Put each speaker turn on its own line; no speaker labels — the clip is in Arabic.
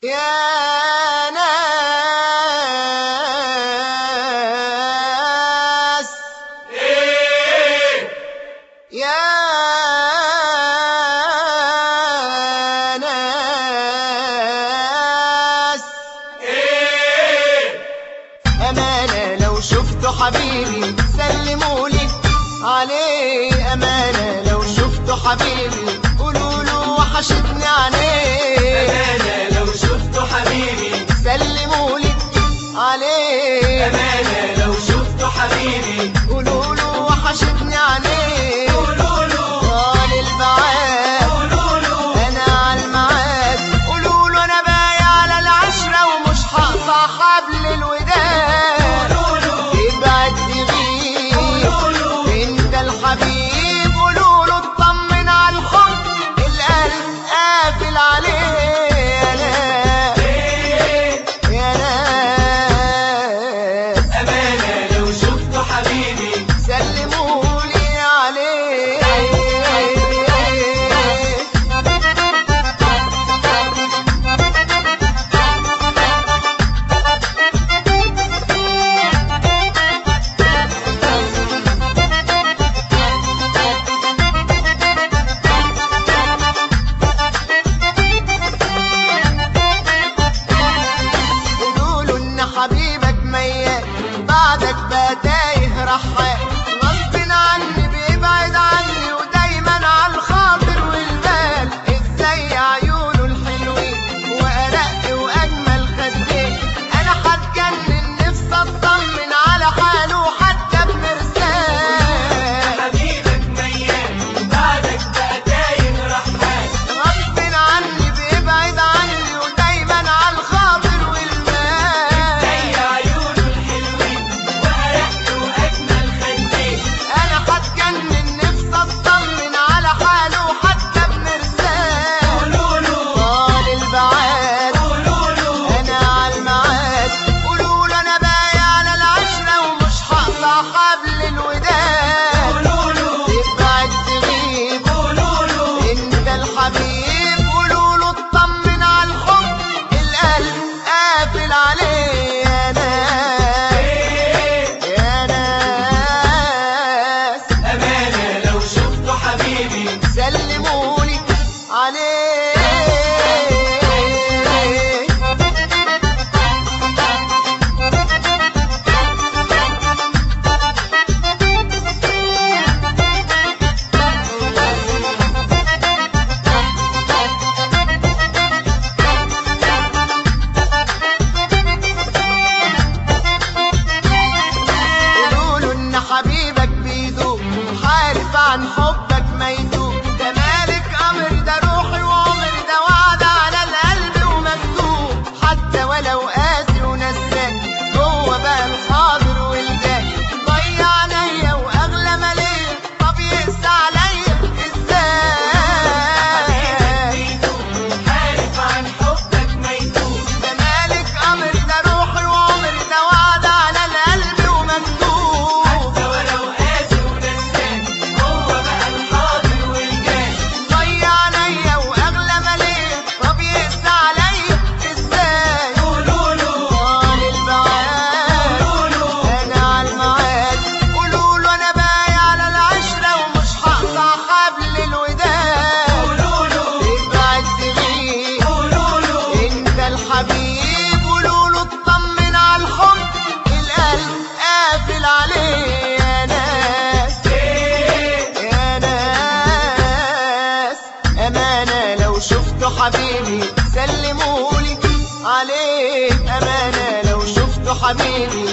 يا ناس يا ناس أمانة لو شفتوا حبيبي سلمولي عليه. أمانة لو شفتوا حبيبي قولوله وحشتني عليه.
أمانة لو شفتوا حبيبي
سلمولي عليه.
أمانة لو شفتوا حبيبي
قولوله وحشتني عليه.
قولوله
طال البعاد
قولوله
أنا عالمعاد. قولوله أنا بايع على العشرة ومش هقطع حبل الوداد.
قولوله
ابعد تغيب
قولوله
انت الحبيب. قولوله اطمن على الحب القلب قافل عليه. يا ناس
أمانة لو شفتوا حبيبي
سلمولي عليه. قولوله ان حبيبك ميت بعدك بقى تايه رحال. غصب عني بيبعد عني ودايما على الخاطر والبال. ازاي عيونه الحلوين وارق واجمل خدين. انا هتجنن نفسي اطمن على حاله حتى بمرسال.
حبيبك ميت بعدك بقى تايه رحال.
غصب عني بيبعد عني ودايما على الخاطر والبال.
زي عيونه الحلوين وأرق وأجمل خدين.
انا هتجنن نفسي اطمن على حاله حتى بمرسال.
قولوله
طال البعاد
قولوله
انا عالمعاد. قولوله انا بايع على العشرة ومش هقطع حبل الوداد.
قولوله
ابعد تغيب
قولوله
انت الحبيب. قولوله اطمن على الحب القلب قافل عليه. يا ناس يا ناس
أمانة لو شفتوا حبيبي
سلمولي عليه. قولوله ان حبيبك بيدوب حارف عن حبك ما يدوب. ده مالك امر ده روحي وعمري ده وعد على القلب ومكتوب. حتى ولو قاسي ونسان هو بقى الحاضر والجاي. ضيع عينيا واغلى ما ليا طب يقسى عليا ازاي.
عارف عن حبك ما يدوب.
ده مالك امر ده روحي وعمري ده وعد على القلب ومكتوب.
حتى ولو قاسي ونسان هو بقى الحاضر والجاي.
ضيع عينيا واغلى ما ليا طب يقسى عليا ازاي.
قولوله
طال البعاد
قولوله
انا عالمعاد. قولوله انا بايع على العشرة ومش هقطع حبل الوداد.
قولوله
ابعد تغيب
قولوله
انت الحبيب. قولوله اطمن على الحب القلب قافل عليه. يا ناس يا ناس أمانة لو شفتوا حبيبي سلمولي عليه. أمانة لو شفتوا حبيبي